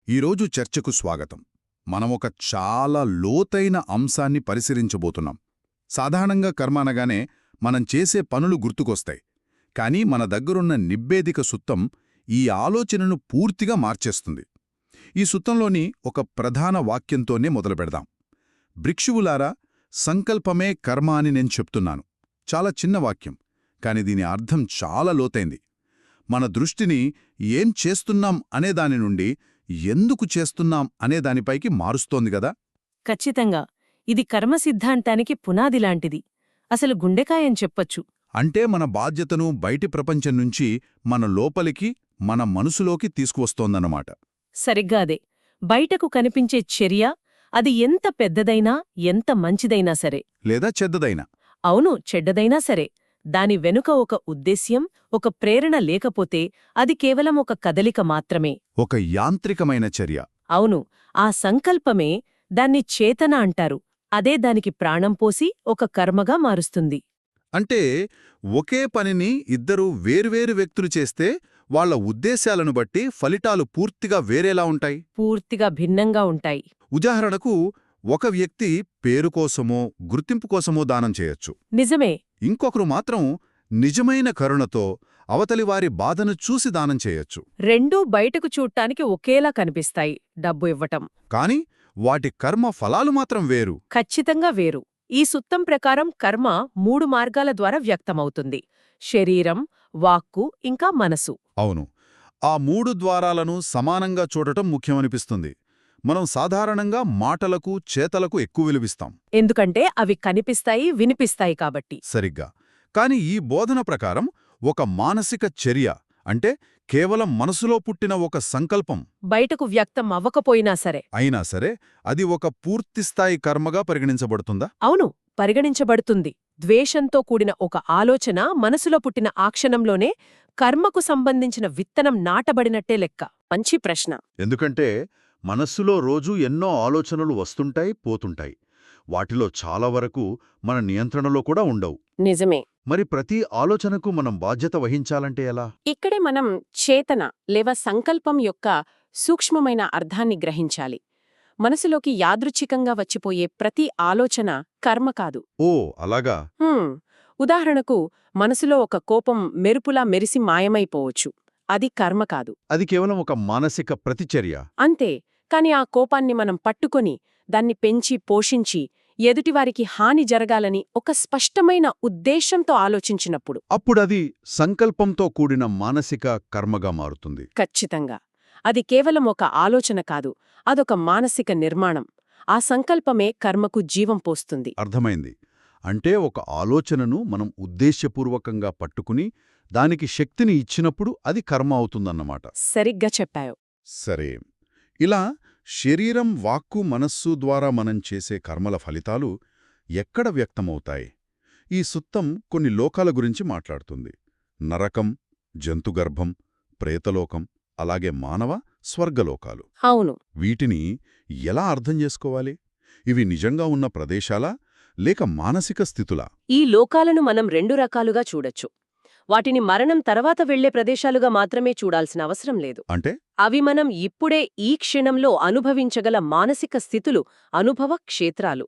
ఈరోజు చర్చకు స్వాగతం. మనమొక చాలా లోతైన అంశాన్ని పరిశీలించబోతున్నాం. సాధారణంగా కర్మ అనగానే మనం చేసే పనులు గుర్తుకొస్తాయి. కానీ మన దగ్గరున్న నిబ్బేదిక సుత్తం ఈ ఆలోచనను పూర్తిగా మార్చేస్తుంది. ఈ సుత్తంలోని ఒక ప్రధాన వాక్యంతోనే మొదలుపెడదాం. భిక్షువులారా, సంకల్పమే కర్మ అని నేను చెప్తున్నాను. చాలా చిన్న వాక్యం, కాని దీని అర్థం చాలా లోతైంది. మన దృష్టిని ఏం చేస్తున్నాం అనేదాని నుండి ఎందుకు చేస్తున్నాం అనేదానిపైకి మారుస్తోంది గదా. ఖచ్చితంగా. ఇది కర్మ సిద్ధాంతానికి పునాదిలాంటిది. అసలు గుండెకాయని చెప్పొచ్చు. అంటే మన బాధ్యతను బయటి ప్రపంచం నుంచి మన లోపలికి, మన మనసులోకి తీసుకువస్తోందన్నమాట. సరిగ్గా అదే. బయటకు కనిపించే చర్య, అది ఎంత పెద్దదైనా, ఎంత మంచిదైనా సరే. లేదా చెడ్డదైనా. అవును, చెడ్డదైనా సరే. దాని వెనుక ఒక ఉద్దేశ్యం, ఒక ప్రేరణ లేకపోతే అది కేవలం ఒక కదలిక మాత్రమే. ఒక యాంత్రికమైన చర్య. అవును, ఆ సంకల్పమే దాన్ని చేతన అంటారు. అదే దానికి ప్రాణం పోసి ఒక కర్మగా మారుస్తుంది. అంటే ఒకే పనిని ఇద్దరు వేర్వేరు వ్యక్తులు చేస్తే వాళ్ళ ఉద్దేశాలను బట్టి ఫలితాలు పూర్తిగా వేరేలా ఉంటాయి. పూర్తిగా భిన్నంగా ఉంటాయి. ఉదాహరణకు, ఒక వ్యక్తి పేరు కోసమో గుర్తింపు కోసమో దానం చేయొచ్చు. నిజమే. ఇంకొకరు మాత్రం నిజమైన కరుణతో అవతలివారి బాధను చూసి దానం చేయొచ్చు. రెండూ బయటకు చూడ్డానికి ఒకేలా కనిపిస్తాయి, డబ్బు ఇవ్వటం. కాని వాటి కర్మ ఫలాలు మాత్రం వేరు. ఖచ్చితంగా వేరు. ఈ సుత్తం ప్రకారం కర్మ 3 మార్గాల ద్వారా వ్యక్తమవుతుంది: శరీరం, వాక్కు, ఇంకా మనసు. అవును, ఆ 3 ద్వారాలను సమానంగా చూడటం ముఖ్యమనిపిస్తుంది. మనం సాధారణంగా మాటలకు, చేతలకు ఎక్కువ విలువిస్తాం. ఎందుకంటే అవి కనిపిస్తాయి, వినిపిస్తాయి కాబట్టి. సరిగ్గా. కాని ఈ బోధన ప్రకారం ఒక మానసిక చర్య, అంటే కేవలం మనసులో పుట్టిన ఒక సంకల్పం బయటకు వ్యక్తం అవ్వకపోయినా సరే. అయినా సరే, అది ఒక పూర్తిస్థాయి కర్మగా పరిగణించబడుతుందా? అవును, పరిగణించబడుతుంది. ద్వేషంతో కూడిన ఒక ఆలోచన మనసులో పుట్టిన ఆ క్షణంలోనే కర్మకు సంబంధించిన విత్తనం నాటబడినట్టే లెక్క. మంచి ప్రశ్న. ఎందుకంటే మనస్సులో రోజూ ఎన్నో ఆలోచనలు వస్తుంటాయి, పోతుంటాయి. వాటిలో చాలా వరకు మన నియంత్రణలో కూడా ఉండవు. నిజమే. మరి ప్రతి ఆలోచనకు మనం బాధ్యత వహించాలంటే ఎలా? ఇక్కడే మనం చేతన లేదా సంకల్పం యొక్క సూక్ష్మమైన అర్థాన్ని గ్రహించాలి. మనసులోకి యాదృచ్ఛికంగా వచ్చిపోయే ప్రతి ఆలోచన కర్మ కాదు. ఓ, అలాగా. ఉదాహరణకు, మనసులో ఒక కోపం మెరుపులా మెరిసి మాయమైపోవచ్చు. అది కర్మ కాదు. అది కేవలం ఒక మానసిక ప్రతిచర్య. అంతే. కాని ఆ కోపాన్ని మనం పట్టుకొని, దాన్ని పెంచి పోషించి, ఎదుటివారికి హాని జరగాలని ఒక స్పష్టమైన ఉద్దేశంతో ఆలోచించినప్పుడు అప్పుడది సంకల్పంతో కూడిన మానసిక కర్మగా మారుతుంది. ఖచ్చితంగా. అది కేవలం ఒక ఆలోచన కాదు, అదొక మానసిక నిర్మాణం. ఆ సంకల్పమే కర్మకు జీవం పోస్తుంది. అర్థమైంది. అంటే ఒక ఆలోచనను మనం ఉద్దేశ్యపూర్వకంగా పట్టుకుని దానికి శక్తిని ఇచ్చినప్పుడు అది కర్మ అవుతుందన్నమాట. సరిగ్గా చెప్పావు. సరే, ఇలా శరీరం, వాక్కు, మనస్సు ద్వారా మనం చేసే కర్మల ఫలితాలు ఎక్కడ వ్యక్తమవుతాయి? ఈ సుత్తం కొన్ని లోకాల గురించి మాట్లాడుతుంది. నరకం, జంతుగర్భం, ప్రేతలోకం, అలాగే మానవ, స్వర్గలోకాలు. అవును. వీటిని ఎలా అర్థం చేసుకోవాలి? ఇవి నిజంగా ఉన్న ప్రదేశాలా, లేక మానసిక స్థితులా? ఈ లోకాలను మనం 2 రకాలుగా చూడొచ్చు. వాటిని మరణం తర్వాత వెళ్లే ప్రదేశాలుగా మాత్రమే చూడాల్సిన అవసరం లేదు. అంటే అవి మనం ఇప్పుడే ఈ క్షణంలో అనుభవించగల మానసిక స్థితులు, అనుభవ క్షేత్రాలు.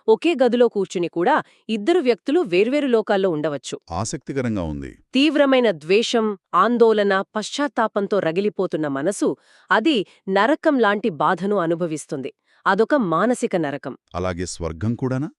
ఒకే గదిలో కూర్చుని కూడా ఇద్దరు వ్యక్తులు వేర్వేరు లోకాల్లో ఉండవచ్చు. ఆసక్తికరంగా ఉంది. తీవ్రమైన ద్వేషం, ఆందోళన, పశ్చాత్తాపంతో రగిలిపోతున్న మనసు, అది నరకం లాంటి బాధను అనుభవిస్తుంది. అదొక మానసిక నరకం. అలాగే స్వర్గం కూడానా?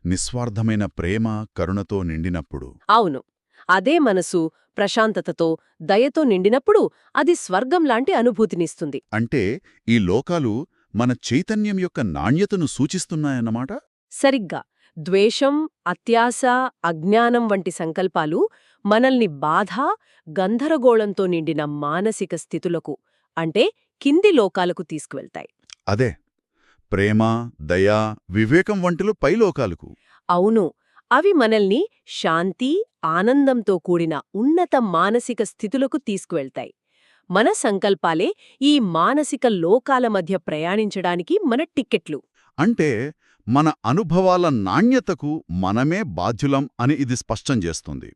నిస్వార్థమైన ప్రేమ, కరుణతో నిండినప్పుడు. అవును. అదే మనసు ప్రశాంతతతో, దయతో నిండినప్పుడు అది స్వర్గం లాంటి అనుభూతినిస్తుంది. అంటే ఈ లోకాలు మన చైతన్యం యొక్క నాణ్యతను సూచిస్తున్నాయన్నమాట. సరిగ్గా. ద్వేషం, అత్యాశ, అజ్ఞానం వంటి సంకల్పాలు మనల్ని బాధ, గందరగోళంతో నిండిన మానసిక స్థితులకు, అంటే కింది లోకాలకు తీసుకువెళ్తాయి. అదే, ప్రేమ, దయ, వివేకం వంటిలో పైలోకాలకు. అవును. అవి మనల్ని శాంతి, ఆనందంతో కూడిన ఉన్నత మానసిక స్థితులకు తీసుకువెళ్తాయి. మన సంకల్పాలే ఈ మానసిక లోకాల మధ్య ప్రయాణించడానికి మన టిక్కెట్లు. అంటే మన అనుభవాల నాణ్యతకు మనమే బాధ్యులం అని ఇది స్పష్టం చేస్తుంది.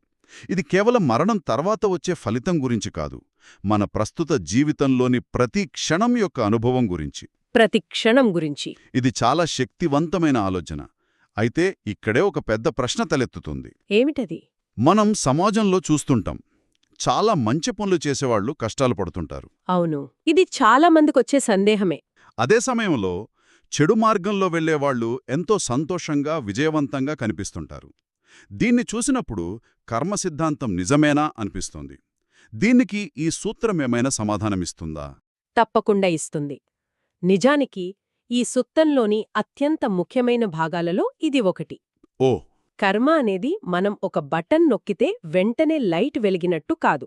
ఇది కేవలం మరణం తర్వాత వచ్చే ఫలితం గురించి కాదు, మన ప్రస్తుత జీవితంలోని ప్రతి క్షణం యొక్క అనుభవం గురించి. ప్రతి క్షణం గురించి. ఇది చాలా శక్తివంతమైన ఆలోచన. అయితే ఇక్కడే ఒక పెద్ద ప్రశ్న తలెత్తుతుంది. ఏమిటది? మనం సమాజంలో చూస్తుంటాం, చాలా మంచి పనులు చేసేవాళ్లు కష్టాలు పడుతుంటారు. అవును, ఇది చాలా మందికొచ్చే సందేహమే. అదే సమయంలో చెడు మార్గంలో వెళ్లేవాళ్లు ఎంతో సంతోషంగా, విజయవంతంగా కనిపిస్తుంటారు. దీన్ని చూసినప్పుడు కర్మ సిద్ధాంతం నిజమేనా అనిపిస్తోంది. దీనికి ఈ సూత్రమేమైనా సమాధానమిస్తుందా? తప్పకుండా ఇస్తుంది. నిజానికి ఈ సుత్తంలోని అత్యంత ముఖ్యమైన భాగాలలో ఇది ఒకటి. ఓ. కర్మ అనేది మనం ఒక బటన్ నొక్కితే వెంటనే లైట్ వెలిగినట్టు కాదు.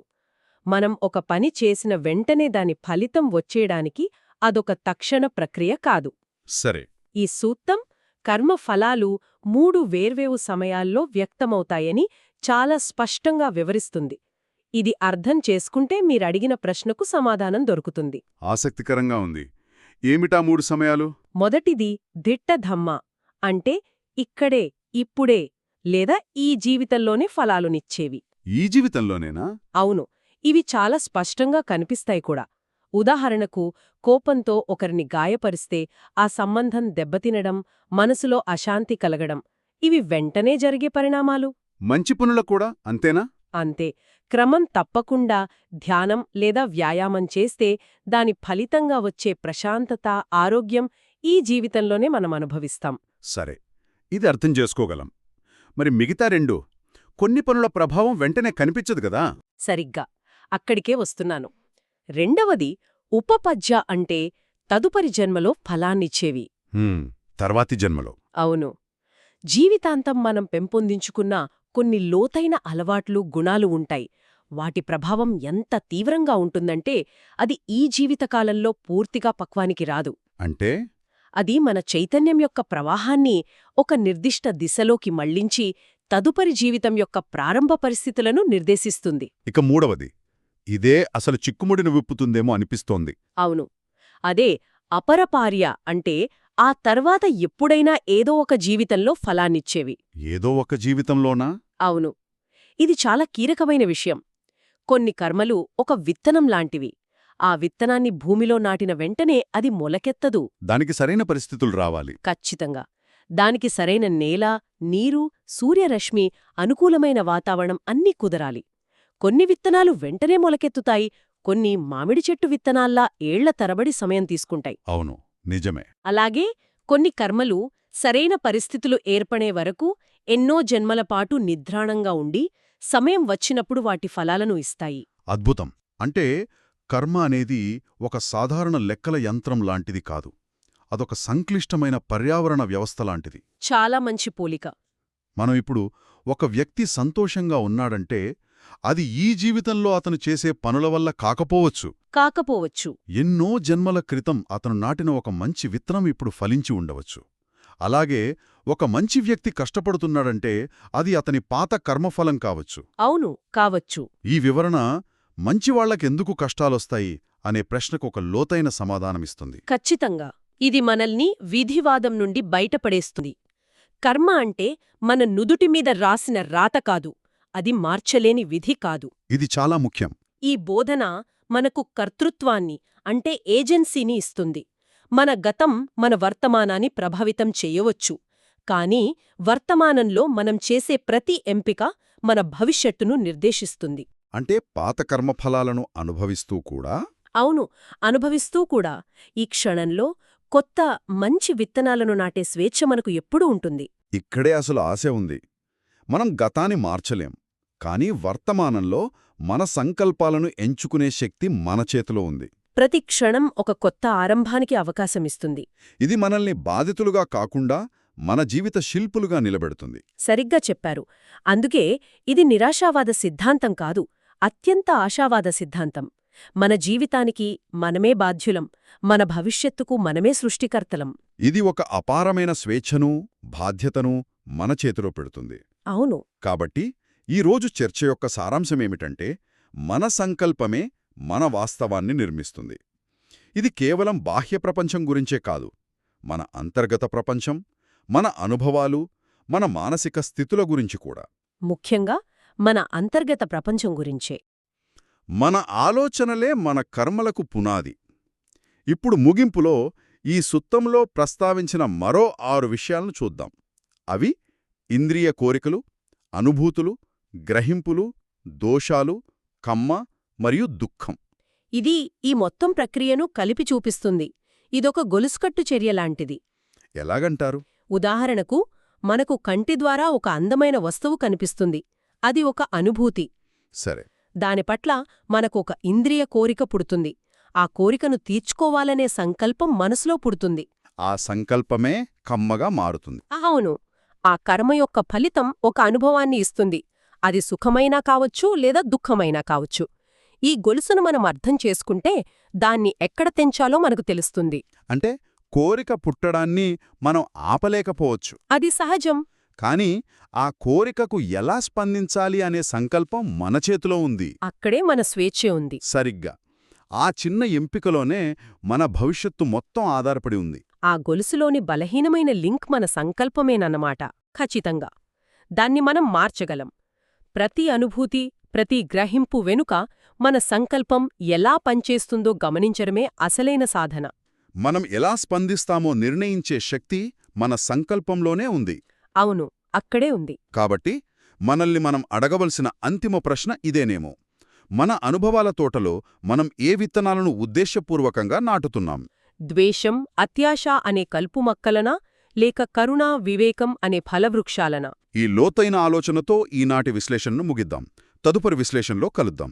మనం ఒక పని చేసిన వెంటనే దాని ఫలితం వచ్చేయడానికి అదొక తక్షణ ప్రక్రియ కాదు. సరే. ఈ సూత్రం కర్మ ఫలాలు 3 వేర్వేవు సమయాల్లో వ్యక్తమవుతాయని చాలా స్పష్టంగా వివరిస్తుంది. ఇది అర్థం చేసుకుంటే మీరడిగిన ప్రశ్నకు సమాధానం దొరుకుతుంది. ఆసక్తికరంగా ఉంది. ఏమిటా 3 సమయాలు? మొదటిది దిట్టధమ్మ, అంటే ఇక్కడే, ఇప్పుడే లేదా ఈ జీవితంలోనే ఫలాలునిచ్చేవి. ఈ జీవితంలోనేనా? అవును, ఇవి చాలా స్పష్టంగా కనిపిస్తాయి కూడా. ఉదాహరణకు, కోపంతో ఒకరిని గాయపరిస్తే ఆ సంబంధం దెబ్బతినడం, మనసులో అశాంతి కలగడం, ఇవి వెంటనే జరిగే పరిణామాలు. మంచి పనుల కూడా అంతేనా? అంతే. క్రమం తప్పకుండా ధ్యానం లేదా వ్యాయామం చేస్తే దాని ఫలితంగా వచ్చే ప్రశాంతత, ఆరోగ్యం ఈ జీవితంలోనే మనం అనుభవిస్తాం. సరే, ఇది అర్థం చేసుకోగలం. మరి మిగతా 2, కొన్ని పనుల ప్రభావం వెంటనే కనిపించదు కదా? సరిగ్గా అక్కడికే వస్తున్నాను. రెండవది ఉపపజ్య, అంటే తదుపరి జన్మలో ఫలాన్నిచ్చేవి. తర్వాతి జన్మలో. అవును. జీవితాంతం మనం పెంపొందించుకున్న కొన్ని లోతైన అలవాట్లు, గుణాలు ఉంటాయి. వాటి ప్రభావం ఎంత తీవ్రంగా ఉంటుందంటే అది ఈ జీవితకాలంలో పూర్తిగా పక్వానికి రాదు. అంటే? అది మన చైతన్యం యొక్క ప్రవాహాన్ని ఒక నిర్దిష్ట దిశలోకి మళ్లించి తదుపరి జీవితం యొక్క ప్రారంభ పరిస్థితులను నిర్దేశిస్తుంది. ఇక మూడవది, ఇదే అసలు చిక్కుముడిని విప్పుతుందేమో అనిపిస్తోంది. అవును, అదే అపరపార్య, అంటే ఆ తర్వాత ఎప్పుడైనా ఏదో ఒక జీవితంలో ఫలాన్నిచ్చేవి. ఏదో ఒక జీవితంలోనా? అవును, ఇది చాలా కీలకమైన విషయం. కొన్ని కర్మలు ఒక విత్తనం లాంటివి. ఆ విత్తనాన్ని భూమిలో నాటిన వెంటనే అది మొలకెత్తదు. దానికి సరైన పరిస్థితులు రావాలి. ఖచ్చితంగా. దానికి సరైన నేల, నీరు, సూర్యరశ్మి, అనుకూలమైన వాతావరణం అన్నీ కుదరాలి. కొన్ని విత్తనాలు వెంటనే మొలకెత్తుతాయి, కొన్ని మామిడి చెట్టు విత్తనాల్లా ఏళ్ల తరబడి సమయం తీసుకుంటాయి. అవును, నిజమే. అలాగే కొన్ని కర్మలు సరైన పరిస్థితులు ఏర్పడే వరకు ఎన్నో జన్మలపాటు నిద్రాణంగా ఉండి సమయం వచ్చినప్పుడు వాటి ఫలాలను ఇస్తాయి. అద్భుతం. అంటే కర్మ అనేది ఒక సాధారణ లెక్కల యంత్రం లాంటిది కాదు. అదొక సంక్లిష్టమైన పర్యావరణ వ్యవస్థ లాంటిది. చాలా మంచి పోలిక. మనం ఇప్పుడు ఒక వ్యక్తి సంతోషంగా ఉన్నాడంటే అది ఈ జీవితంలో అతను చేసే పనుల వల్ల కాకపోవచ్చు. ఎన్నో జన్మల క్రితం అతను నాటిన ఒక మంచి విత్తనం ఇప్పుడు ఫలించి ఉండవచ్చు. అలాగే ఒక మంచి వ్యక్తి కష్టపడుతున్నాడంటే అది అతని పాత కర్మఫలం కావచ్చు. అవును, కావచ్చు. ఈ వివరణ మంచివాళ్లకెందుకు కష్టాలొస్తాయి అనే ప్రశ్నకు ఒక లోతైన సమాధానమిస్తుంది. ఖచ్చితంగా. ఇది మనల్ని విధివాదం నుండి బయటపడేస్తుంది. కర్మ అంటే మన నుదుటిమీద రాసిన రాత కాదు, అది మార్చలేని విధి కాదు. ఇది చాలా ముఖ్యం. ఈ బోధన మనకు కర్తృత్వాన్ని, అంటే ఏజెన్సీని ఇస్తుంది. మన గతం మన వర్తమానాన్ని ప్రభావితం చేయవచ్చు, కానీ వర్తమానంలో మనం చేసే ప్రతి ఎంపిక మన భవిష్యత్తును నిర్దేశిస్తుంది. అంటే పాత కర్మఫలాలను అనుభవిస్తూ కూడా? అవును, అనుభవిస్తూ కూడా ఈ క్షణంలో కొత్త మంచి విత్తనాలను నాటే స్వేచ్ఛ మనకు ఎప్పుడూ ఉంటుంది. ఇక్కడే అసలు ఆశ ఉంది. మనం గతాన్ని మార్చలేం, కానీ వర్తమానంలో మన సంకల్పాలను ఎంచుకునే శక్తి మన చేతిలో ఉంది. ప్రతి క్షణం ఒక కొత్త ఆరంభానికి అవకాశమిస్తుంది. ఇది మనల్ని బాధితులుగా కాకుండా మన జీవిత శిల్పులుగా నిలబెడుతుంది. సరిగ్గా చెప్పారు. అందుకే ఇది నిరాశావాద సిద్ధాంతం కాదు, అత్యంత ఆశావాద సిద్ధాంతం. మన జీవితానికి మనమే బాధ్యులం, మన భవిష్యత్తుకు మనమే సృష్టికర్తలం. ఇది ఒక అపారమైన స్వేచ్ఛను, బాధ్యతను మన చేతిలో పెడుతుంది. అవును. కాబట్టి ఈరోజు చర్చ యొక్క సారాంశమేమిటంటే, మన సంకల్పమే మన వాస్తవాన్ని నిర్మిస్తుంది. ఇది కేవలం బాహ్య ప్రపంచం గురించే కాదు, మన అంతర్గత ప్రపంచం, మన అనుభవాలు, మన మానసిక స్థితుల గురించి కూడా. ముఖ్యంగా మన అంతర్గత ప్రపంచం గురించే. మన ఆలోచనలే మన కర్మలకు పునాది. ఇప్పుడు ముగింపులో ఈ సుత్తంలో ప్రస్తావించిన మరో 6 విషయాలను చూద్దాం. అవి ఇంద్రియ కోరికలు, అనుభూతులు, గ్రహింపులు, దోషాలు, కమ్మ మరియు దుఃఖం. ఇది ఈ మొత్తం ప్రక్రియను కలిపి చూపిస్తుంది. ఇదొక గొలుసుకట్టు చర్యలాంటిది. ఎలాగంటారు? ఉదాహరణకు, మనకు కంటి ద్వారా ఒక అందమైన వస్తువు కనిపిస్తుంది. అది ఒక అనుభూతి. సరే. దానిపట్ల మనకొక ఇంద్రియ కోరిక పుడుతుంది. ఆ కోరికను తీర్చుకోవాలనే సంకల్పం మనసులో పుడుతుంది. ఆ సంకల్పమే కమ్మగా మారుతుంది. అవును, ఆ కర్మ యొక్క ఫలితం ఒక అనుభవాన్ని ఇస్తుంది. అది సుఖమైనా కావచ్చు లేదా దుఃఖమైనా కావచ్చు. ఈ గొలుసును మనం అర్థం చేసుకుంటే దాన్ని ఎక్కడ తెంచాలో మనకు తెలుస్తుంది. అంటే కోరిక పుట్టడాన్ని మనం ఆపలేకపోవచ్చు. అది సహజం. కానీ ఆ కోరికకు ఎలా స్పందించాలి అనే సంకల్పం మన చేతిలో ఉంది. అక్కడే మన స్వేచ్ఛ ఉంది. సరిగ్గా. ఆ చిన్న ఎంపికలోనే మన భవిష్యత్తు మొత్తం ఆధారపడి ఉంది. ఆ గొలుసులోని బలహీనమైన లింక్ మన సంకల్పమేనన్నమాట. ఖచ్చితంగా. దాన్ని మనం మార్చగలం. ప్రతి అనుభూతి, ప్రతి గ్రహింపు వెనుక మన సంకల్పం ఎలా పనిచేస్తుందో గమనించడమే అసలైన సాధన. మనం ఎలా స్పందిస్తామో నిర్ణయించే శక్తి మన సంకల్పంలోనే ఉంది. అవును, అక్కడే ఉంది. కాబట్టి మనల్ని మనం అడగవలసిన అంతిమ ప్రశ్న ఇదేనేమో. మన అనుభవాల తోటలో మనం ఏ విత్తనాలను ఉద్దేశపూర్వకంగా నాటుతున్నాం? ద్వేషం, అత్యాశ అనే కలుపు మొక్కలనా, లేక కరుణ, వివేకం అనే ఫలవృక్షాలనా? ఈ లోతైన ఆలోచనతో ఈనాటి విశ్లేషణను ముగిద్దాం. తదుపరి విశ్లేషణలో కలుద్దాం.